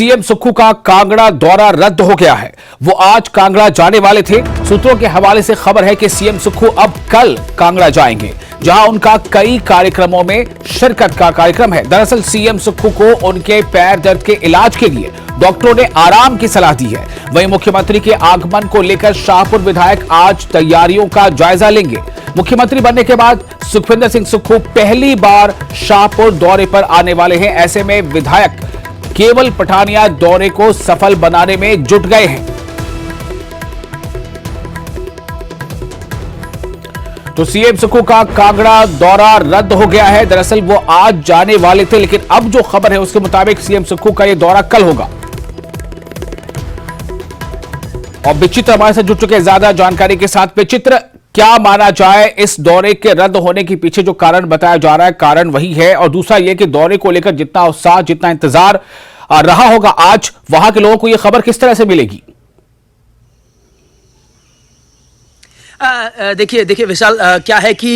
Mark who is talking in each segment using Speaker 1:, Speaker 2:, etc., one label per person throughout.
Speaker 1: CM Sukhu का कांगड़ा दौरा रद्द हो गया है। वो आज कांगड़ा जाने वाले थे। सूत्रों के हवाले से खबर है कि सीएम सुक्खू अब कल कांगड़ा जाएंगे, जहां उनका कई कार्यक्रमों में शिरकत का कार्यक्रम है। दरअसल सीएम सुक्खू को उनके पैर दर्द के इलाज के लिए डॉक्टरों ने आराम की सलाह दी है। वहीं मुख्यमंत्री के आगमन को लेकर शाहपुर विधायक आज तैयारियों का जायजा लेंगे। मुख्यमंत्री बनने के बाद सुखविंदर सिंह सुक्खू पहली बार शाहपुर दौरे पर आने वाले हैं। ऐसे में विधायक केवल पठानिया दौरे को सफल बनाने में जुट गए हैं। तो सीएम सुक्खू का कांगड़ा दौरा रद्द हो गया है। दरअसल वो आज जाने वाले थे, लेकिन अब जो खबर है उसके मुताबिक सीएम सुक्खू का ये दौरा कल होगा। और विचित्र हमारे साथ जुड़ चुके हैं ज्यादा जानकारी के साथ। विचित्र, क्या माना जाए इस दौरे के रद्द होने के पीछे जो कारण बताया जा रहा है, कारण वही है? और दूसरा यह कि दौरे को लेकर जितना उत्साह, जितना इंतजार रहा होगा, आज वहां के लोगों को यह खबर किस तरह से मिलेगी?
Speaker 2: देखिए विशाल, क्या है कि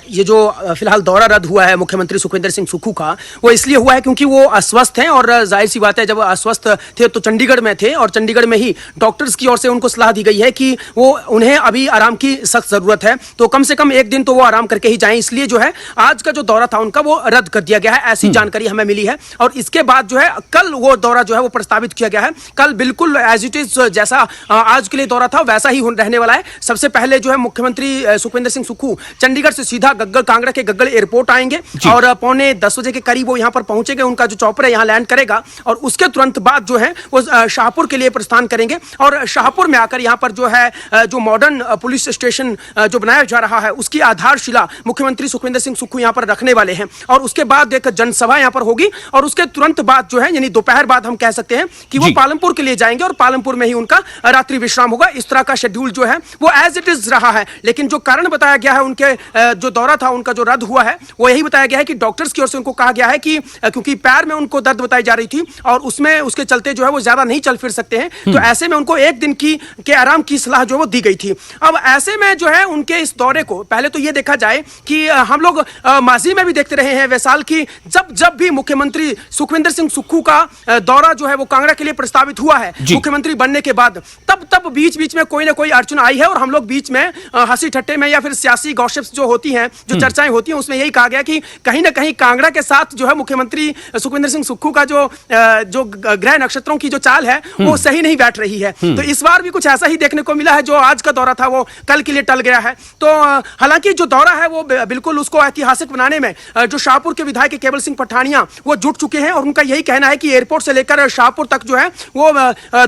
Speaker 2: ये जो फिलहाल दौरा रद्द हुआ है मुख्यमंत्री सुखविंदर सिंह सुक्खू का, वो इसलिए हुआ है क्योंकि वो अस्वस्थ हैं। और जाहिर सी बात है, जब अस्वस्थ थे तो चंडीगढ़ में थे, और चंडीगढ़ में ही डॉक्टर्स की ओर से उनको सलाह दी गई है कि वो उन्हें अभी आराम की सख्त जरूरत है, तो कम से कम एक दिन तो वो आराम करके ही जाएं। इसलिए जो है आज का जो दौरा था उनका वो रद्द कर दिया गया है, ऐसी जानकारी हमें मिली है। और इसके बाद जो है कल वो दौरा जो है वो प्रस्तावित किया गया है। कल बिल्कुल एज इट इज जैसा आज के लिए दौरा था वैसा ही रहने वाला है। सबसे पहले जो है मुख्यमंत्री सुखविंदर सिंह सुक्खू चंडीगढ़ से सीधा गग्गल, कांगड़ा के गग्गल एयरपोर्ट आएंगे और पौने 10 बजे के करीब वो यहां पर पहुंचेंगे। उनका जो चॉपर है यहां लैंड करेगा और उसके तुरंत बाद जो है वो शाहपुर के लिए प्रस्थान करेंगे। और शाहपुर में आकर यहां पर जो है जो मॉडर्न पुलिस स्टेशन जो बनाया जा रहा है उसकी आधारशिला मुख्यमंत्री सुखविंदर सिंह सुक्खू यहां पर रखने वाले हैं। और उसके बाद एक जनसभा यहां पर होगी और उसके तुरंत बाद जो है यानी दोपहर बाद हम कह सकते हैं कि वो पालमपुर के लिए जाएंगे और पालमपुर में ही उनका रात्रि विश्राम होगा। इस तरह का शेड्यूल जो है वो एज इट इज रहा है। लेकिन जो कारण बताया गया है उनके जो दौरा था उनका जो रद्द हुआ है वो यही बताया गया है कि डॉक्टर्स की ओर से उनको कहा गया है कि क्योंकि पैर में उनको दर्द बताई जा रही थी और उसमें उसके चलते जो है वो ज्यादा नहीं चल फिर सकते हैं, तो ऐसे में उनको एक दिन के आराम की सलाह जो वो दी गई थी। अब ऐसे में जो है उनके इस दौरे को पहले तो ये देखा जाए कि हम लोग माजी में भी देखते रहे हैं वैसाल की जब भी मुख्यमंत्री सुखविंदर सिंह सुक्खू का दौरा जो है वो कांगड़ा के लिए प्रस्तावित हुआ है मुख्यमंत्री बनने के बाद, तब बीच में कोई ना कोई अड़चन आई है। और हम लोग बीच में हंसी ठट्टे में या फिर सियासी गॉसिप्स जो होती हैं, जो चर्चाएं होती हैं, उसमें यही कहा गया कि कहीं ना कहीं कांगड़ा के साथ जो है मुख्यमंत्री सुखविंदर सिंह सुक्खू का जो ग्रह नक्षत्रों की जो चाल है वो सही नहीं बैठ रही है। तो इस बार भी कुछ ऐसा ही देखने को मिला है। जो आज का दौरा था वो कल के लिए टल गया है। तो हालांकि जो दौरा है वो बिल्कुल उसको ऐतिहासिक बनाने में जो शाहपुर के विधायक केवल सिंह पठानिया वो जुट चुके हैं। और उनका यही कहना है कि एयरपोर्ट से लेकर शाहपुर तक जो है वो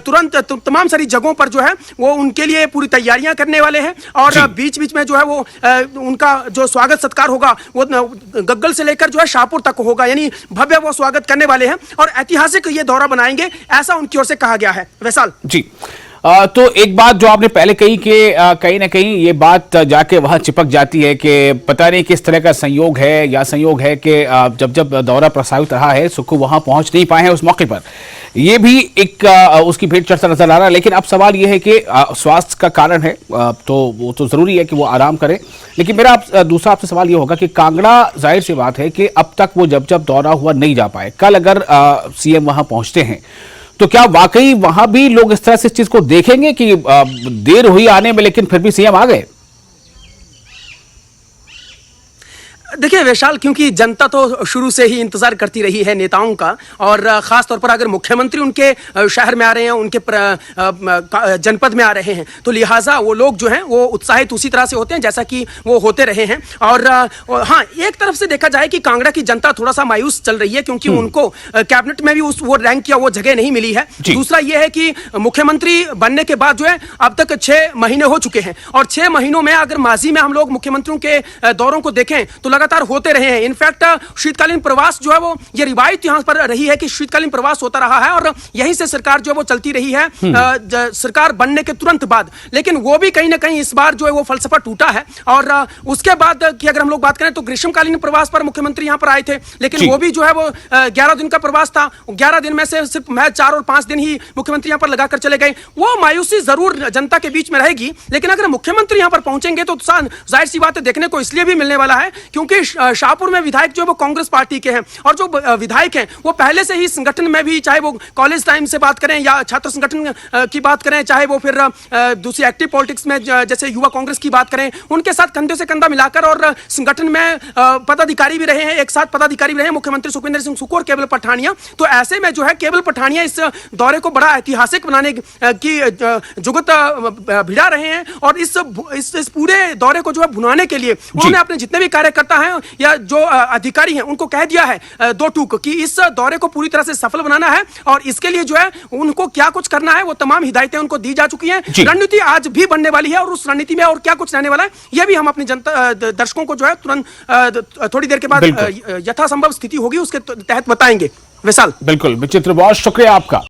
Speaker 2: तुरंत तमाम सारी जगहों पर जो है वो उनके लिए पूरी तैयारियां करने वाले हैं। और बीच में जो है वो उनका जो स्वागत सत्कार होगा वो गग्गल से लेकर जो है शाहपुर तक होगा, यानी भव्य वो स्वागत करने वाले हैं और ऐतिहासिक ये दौरा बनाएंगे, ऐसा उनकी ओर से कहा गया है। वैसाल जी,
Speaker 1: तो एक बात जो आपने पहले कही कि कहीं ना कहीं ये बात जाके वहां चिपक जाती है कि पता नहीं किस तरह का संयोग है या संयोग है कि जब दौरा प्रस्तावित रहा है सुक्खू वहां पहुंच नहीं पाए हैं उस मौके पर। ये भी एक उसकी भेंट चर्चा नजर आ रहा है। लेकिन अब सवाल ये है कि स्वास्थ्य का कारण है तो वो तो जरूरी है कि वो आराम करें। लेकिन मेरा दूसरा आपसे सवाल ये होगा कि कांगड़ा, जाहिर सी बात है कि अब तक वो जब दौरा हुआ नहीं जा पाए, कल अगर सीएम वहां पहुंचते हैं तो क्या वाकई वहां भी लोग इस तरह से इस चीज को देखेंगे कि देर हुई आने में लेकिन फिर भी सीएम आ गए?
Speaker 2: देखिए विशाल, क्योंकि जनता तो शुरू से ही इंतजार करती रही है नेताओं का, और खास तौर पर अगर मुख्यमंत्री उनके शहर में आ रहे हैं, उनके जनपद में आ रहे हैं, तो लिहाजा वो लोग जो हैं वो उत्साहित उसी तरह से होते हैं जैसा कि वो होते रहे हैं। और हाँ, एक तरफ से देखा जाए कि कांगड़ा की जनता थोड़ा सा मायूस चल रही है क्योंकि उनको कैबिनेट में भी वो रैंक या वो जगह नहीं मिली है। दूसरा ये है कि मुख्यमंत्री बनने के बाद जो है अब तक 6 महीने हो चुके हैं और 6 महीनों में अगर माजी में हम लोग मुख्यमंत्रियों के दौरों को देखें तो लगातार होते रहे हैं। इनफैक्ट शीतकालीन प्रवास जो है वो ये रिवायत यहां पर रही है कि शीतकालीन प्रवास होता रहा है और यहीं से सरकार जो है वो चलती रही है सरकार बनने के तुरंत बाद। लेकिन वो भी कहीं ना कहीं इस बार जो है वो फलसफा टूटा है। और उसके बाद की अगर हम लोग बात करें तो ग्रीष्मकालीन प्रवास पर मुख्यमंत्री यहां पर आए थे, लेकिन वो भी जो है वो 11 दिन का प्रवास था। 11 दिन में से सिर्फ महज 4 और 5 दिन ही मुख्यमंत्री यहां पर लगाकर चले गए। वो मायूसी जरूर जनता के बीच में रहेगी, लेकिन अगर मुख्यमंत्री यहां पर पहुंचेंगे तो जाहिर सी बात है देखने को इसलिए भी मिलने वाला है क्योंकि क्योंकि शाहपुर में विधायक जो है वो कांग्रेस पार्टी के हैं, और जो विधायक हैं वो पहले से ही संगठन में भी, चाहे वो कॉलेज टाइम से बात करें या छात्र संगठन की बात करें, चाहे वो फिर दूसरी एक्टिव पॉलिटिक्स में जैसे युवा कांग्रेस की बात करें, उनके साथ कंधे से कंधा मिलाकर और संगठन में पदाधिकारी भी रहे हैं, एक साथ पदाधिकारी भी रहे हैं मुख्यमंत्री सुखविंदर सिंह सुक्खू और केवल पठानिया। तो ऐसे में जो है केवल पठानिया इस दौरे को बड़ा ऐतिहासिक बनाने की जुगत भिड़ा रहे हैं, और इस पूरे दौरे को जो है भुनाने के लिए उन्होंने अपने जितने भी कार्यकर्ता हैं या जो अधिकारी हैं उनको कह दिया है दो टूक कि इस दौरे को पूरी तरह से सफल बनाना है, और इसके लिए जो है उनको क्या कुछ करना है वो तमाम हिदायतें उनको दी जा चुकी हैं। रणनीति आज भी बनने वाली है, और उस रणनीति में और क्या कुछ रहने वाला है ये भी हम अपने जनता दर्शकों को जो है तुरंत थोड़ी देर के बाद यथासंभव स्थिति होगी उसके तहत बताएंगे। विशाल,
Speaker 1: बिल्कुल विचित्र, बहुत शुक्रिया आपका।